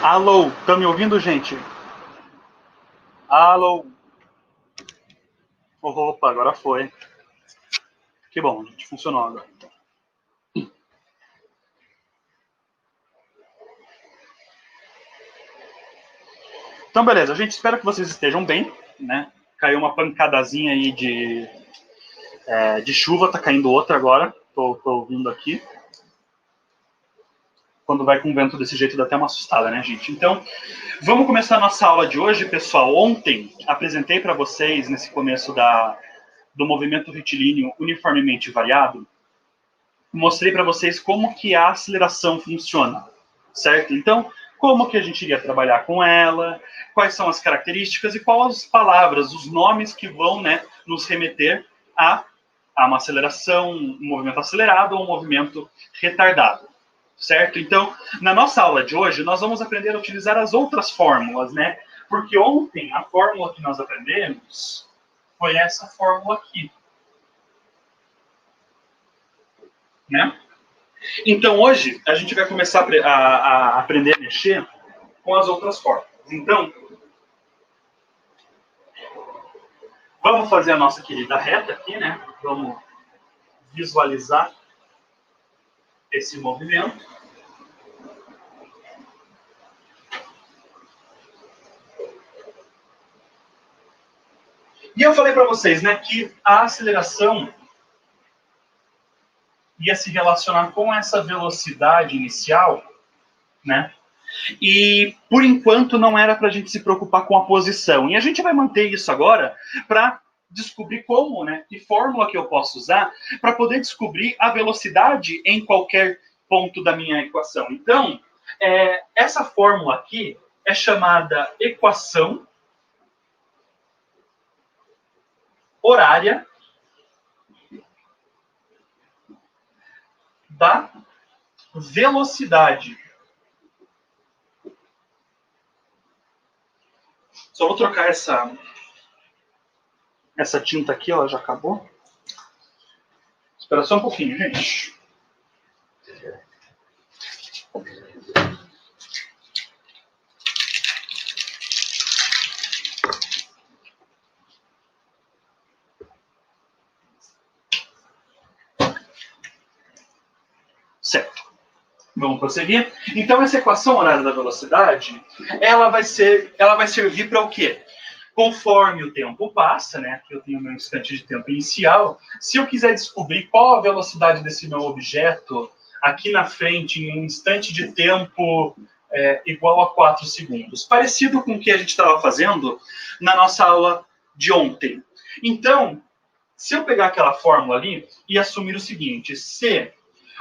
Alô, estão me ouvindo, gente? Alô. Opa, agora foi. Que bom, gente, funcionou agora. Então, beleza, gente, espero que vocês estejam bem, né? Caiu uma pancadazinha aí de chuva, tá caindo outra agora, tô ouvindo aqui. Quando vai com vento desse jeito dá até uma assustada, né, gente? Então, vamos começar a nossa aula de hoje, pessoal. Ontem apresentei para vocês, nesse começo do movimento retilíneo uniformemente variado, mostrei para vocês como que a aceleração funciona, certo? Então, como que a gente iria trabalhar com ela, quais são as características e quais as palavras, os nomes que vão, né, nos remeter a uma aceleração, um movimento acelerado ou um movimento retardado, certo? Então, na nossa aula de hoje, nós vamos aprender a utilizar as outras fórmulas, né? Porque ontem a fórmula que nós aprendemos foi essa fórmula aqui, né? Então, hoje, a gente vai começar a aprender a mexer com as outras fórmulas. Então, vamos fazer a nossa querida reta aqui, né? Vamos visualizar esse movimento. E eu falei para vocês, né, que a aceleração ia se relacionar com essa velocidade inicial, né? E, por enquanto, não era para a gente se preocupar com a posição. E a gente vai manter isso agora para descobrir como, né, que fórmula que eu posso usar para poder descobrir a velocidade em qualquer ponto da minha equação. Então, essa fórmula aqui é chamada equação horária da velocidade. Só vou trocar essa tinta aqui, ela já acabou. Espera só um pouquinho, gente. Certo. Vamos prosseguir. Então, essa equação horária da velocidade, ela vai servir para o quê? Conforme o tempo passa, né, que eu tenho meu instante de tempo inicial, se eu quiser descobrir qual a velocidade desse meu objeto aqui na frente, em um instante de tempo igual a 4 segundos. Parecido com o que a gente estava fazendo na nossa aula de ontem. Então, se eu pegar aquela fórmula ali e assumir o seguinte, se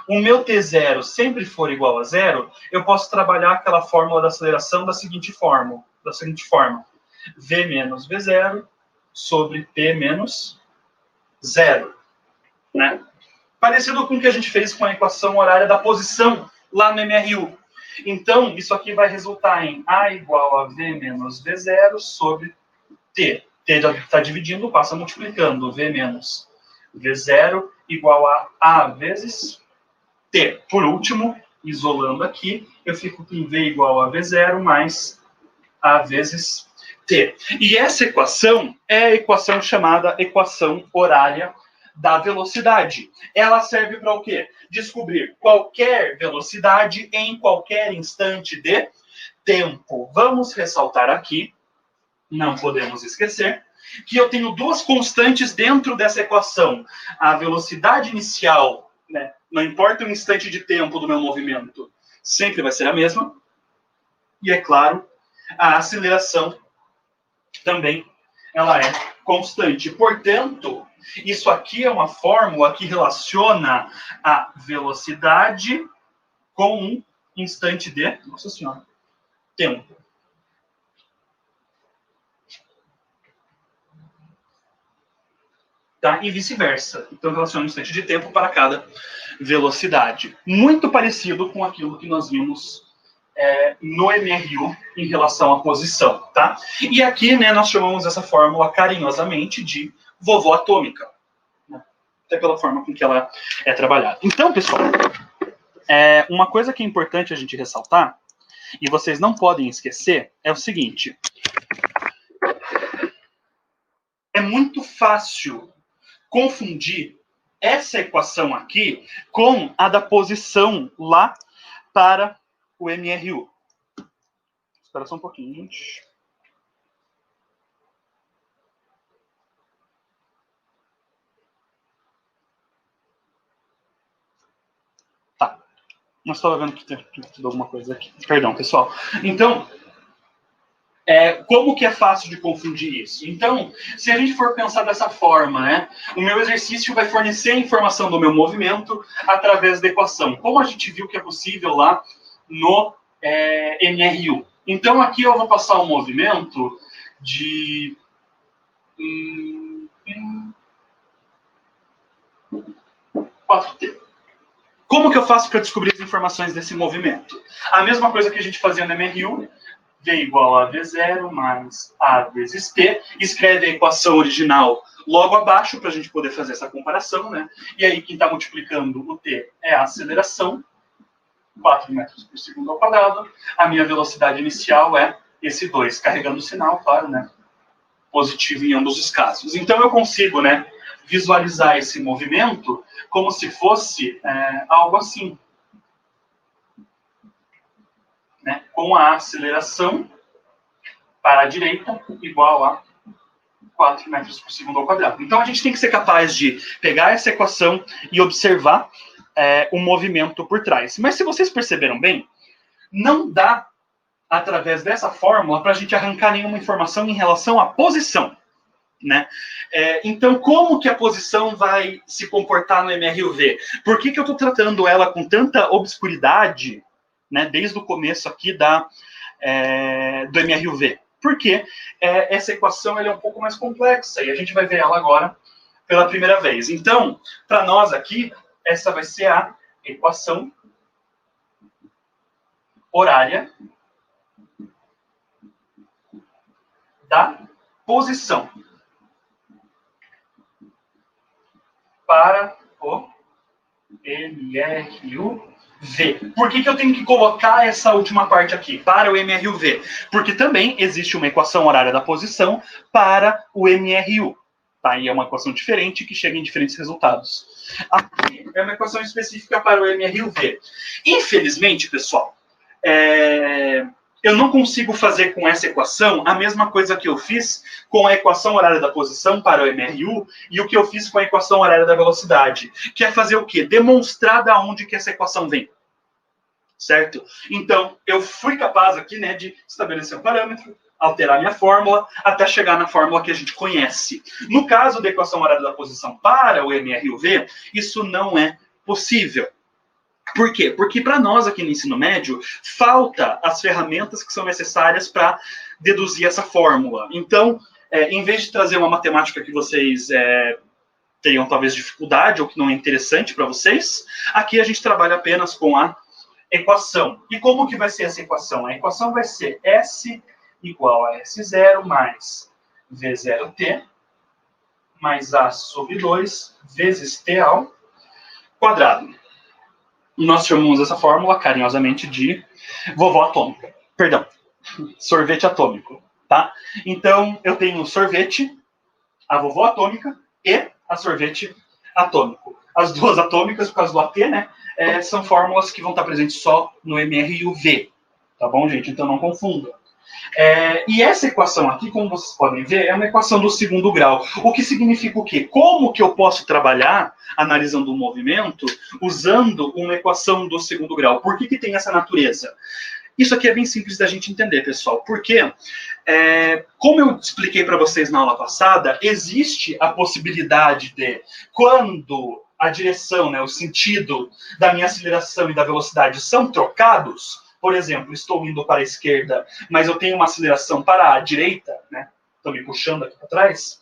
o meu T0 sempre for igual a zero, eu posso trabalhar aquela fórmula da aceleração da seguinte forma. V menos V0 sobre T menos 0. Né? Parecido com o que a gente fez com a equação horária da posição lá no MRU. Então, isso aqui vai resultar em A igual a V menos V0 sobre T. T já está dividindo, passa multiplicando. V menos V0 igual a vezes T. Por último, isolando aqui, eu fico com V igual a V0 mais A vezes T. E essa equação é a equação chamada equação horária da velocidade. Ela serve para o quê? Descobrir qualquer velocidade em qualquer instante de tempo. Vamos ressaltar aqui, não podemos esquecer, que eu tenho duas constantes dentro dessa equação. A velocidade inicial, né, não importa o instante de tempo do meu movimento, sempre vai ser a mesma. E, é claro, a aceleração também ela é constante. Portanto, isso aqui é uma fórmula que relaciona a velocidade com um instante de, nossa senhora, tempo. Tá? E vice-versa. Então, relaciona um instante de tempo para cada velocidade. Muito parecido com aquilo que nós vimos no MRU em relação à posição, tá? E aqui, né, nós chamamos essa fórmula carinhosamente de vovó atômica, né? Até pela forma com que ela é trabalhada. Então, pessoal, uma coisa que é importante a gente ressaltar e vocês não podem esquecer, é o seguinte. É muito fácil confundir essa equação aqui com a da posição lá para o MRU. Espera só um pouquinho, gente. Tá. Mas estava vendo que tem alguma coisa aqui. Perdão, pessoal. Então, como que é fácil de confundir isso? Então, se a gente for pensar dessa forma, né, o meu exercício vai fornecer a informação do meu movimento através da equação, como a gente viu que é possível lá no MRU. Então, aqui eu vou passar um movimento de 4T. Como que eu faço para descobrir as informações desse movimento? A mesma coisa que a gente fazia no MRU, V igual a V0 mais A vezes T, escreve a equação original logo abaixo para a gente poder fazer essa comparação, né? E aí quem está multiplicando o T é a aceleração, 4 metros por segundo ao quadrado. A minha velocidade inicial é esse 2, carregando o sinal, claro, né? Positivo em ambos os casos. Então eu consigo, né, visualizar esse movimento como se fosse algo assim. Né, com a aceleração para a direita igual a 4 metros por segundo ao quadrado. Então, a gente tem que ser capaz de pegar essa equação e observar o movimento por trás. Mas, se vocês perceberam bem, não dá, através dessa fórmula, para a gente arrancar nenhuma informação em relação à posição. Né? Então, como que a posição vai se comportar no MRUV? Por que eu estou tratando ela com tanta obscuridade, né, desde o começo aqui do MRUV? Porque essa equação ela é um pouco mais complexa e a gente vai ver ela agora pela primeira vez. Então, para nós aqui, essa vai ser a equação horária da posição para o MRUV. Por que eu tenho que colocar essa última parte aqui, para o MRUV? Porque também existe uma equação horária da posição para o MRU. Tá? E é uma equação diferente que chega em diferentes resultados. Aqui é uma equação específica para o MRUV. Infelizmente, pessoal, eu não consigo fazer com essa equação a mesma coisa que eu fiz com a equação horária da posição para o MRU e o que eu fiz com a equação horária da velocidade, que é fazer o quê? Demonstrar da onde que essa equação vem. Certo? Então, eu fui capaz aqui, né, de estabelecer um parâmetro, alterar minha fórmula, até chegar na fórmula que a gente conhece. No caso da equação horária da posição para o MRUV, isso não é possível. Por quê? Porque para nós aqui no ensino médio, falta as ferramentas que são necessárias para deduzir essa fórmula. Então, em vez de trazer uma matemática que vocês tenham talvez dificuldade ou que não é interessante para vocês, aqui a gente trabalha apenas com a equação. E como que vai ser essa equação? A equação vai ser S igual a S0 mais V0T mais A sobre 2 vezes T ao quadrado. Nós chamamos essa fórmula carinhosamente de vovó atômica. Perdão, sorvete atômico. Tá? Então, eu tenho o sorvete, a vovó atômica e a sorvete atômico. As duas atômicas, por causa do AT, né, são fórmulas que vão estar presentes só no MRUV. Tá bom, gente? Então, não confunda. E essa equação aqui, como vocês podem ver, é uma equação do segundo grau. O que significa o quê? Como que eu posso trabalhar, analisando o movimento, usando uma equação do segundo grau? Por que tem essa natureza? Isso aqui é bem simples da gente entender, pessoal. Porque, como eu expliquei para vocês na aula passada, existe a possibilidade de, quando a direção, né, o sentido da minha aceleração e da velocidade são trocados, por exemplo, estou indo para a esquerda, mas eu tenho uma aceleração para a direita, né? Estou me puxando aqui para trás.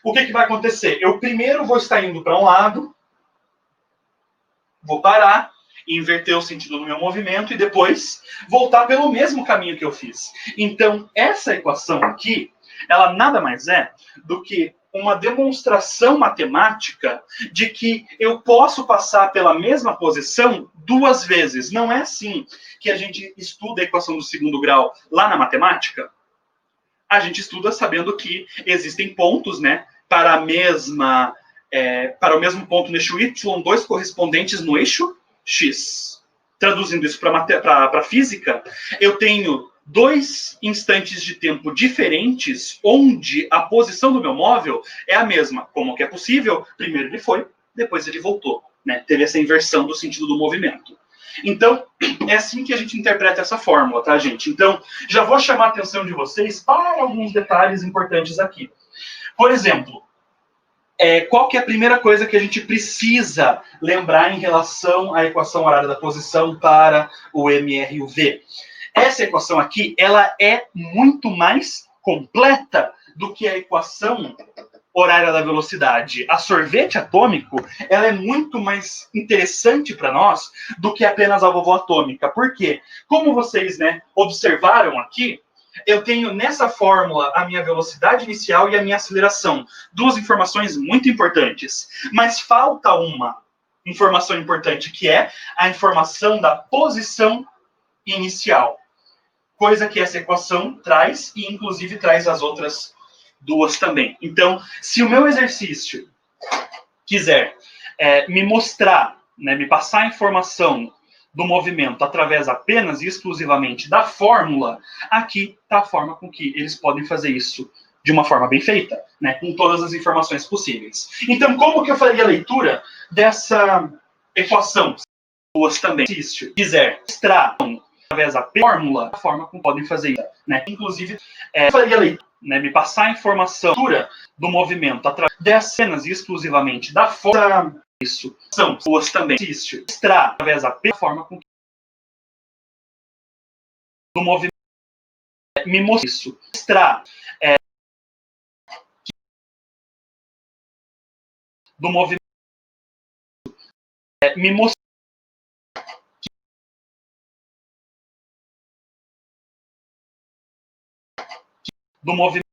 O que vai acontecer? Eu primeiro vou estar indo para um lado, vou parar, inverter o sentido do meu movimento e depois voltar pelo mesmo caminho que eu fiz. Então, essa equação aqui ela nada mais é do que uma demonstração matemática de que eu posso passar pela mesma posição duas vezes. Não é assim que a gente estuda a equação do segundo grau lá na matemática. A gente estuda sabendo que existem pontos, né, para a mesma para o mesmo ponto no eixo y2 correspondentes no eixo x. Traduzindo isso para a física, eu tenho dois instantes de tempo diferentes onde a posição do meu móvel é a mesma. Como que é possível? Primeiro ele foi, depois ele voltou. Né? Teve essa inversão do sentido do movimento. Então, é assim que a gente interpreta essa fórmula, tá, gente? Então, já vou chamar a atenção de vocês para alguns detalhes importantes aqui. Por exemplo, qual que é a primeira coisa que a gente precisa lembrar em relação à equação horária da posição para o MR e o V? Essa equação aqui, ela é muito mais completa do que a equação horária da velocidade. A sorvete atômico, ela é muito mais interessante para nós do que apenas a vovó atômica. Por quê? Como vocês, né, observaram aqui, eu tenho nessa fórmula a minha velocidade inicial e a minha aceleração. Duas informações muito importantes. Mas falta uma informação importante, que é a informação da posição inicial. Coisa que essa equação traz, e inclusive traz as outras duas também. Então, se o meu exercício quiser me mostrar, né, me passar a informação do movimento através apenas e exclusivamente da fórmula, aqui está a forma com que eles podem fazer isso de uma forma bem feita, né, com todas as informações possíveis. Então, como que eu faria a leitura dessa equação? Duas também. Se quiser mostrar através da fórmula, a forma como podem fazer isso, né? Inclusive, faria a leitura, né, me passar a informação do movimento através das cenas e exclusivamente da forma. Isso são duas também. Mostrar através da forma com do movimento. Me mostrar isso. Mostrar do movimento. Me mostrar do movimento.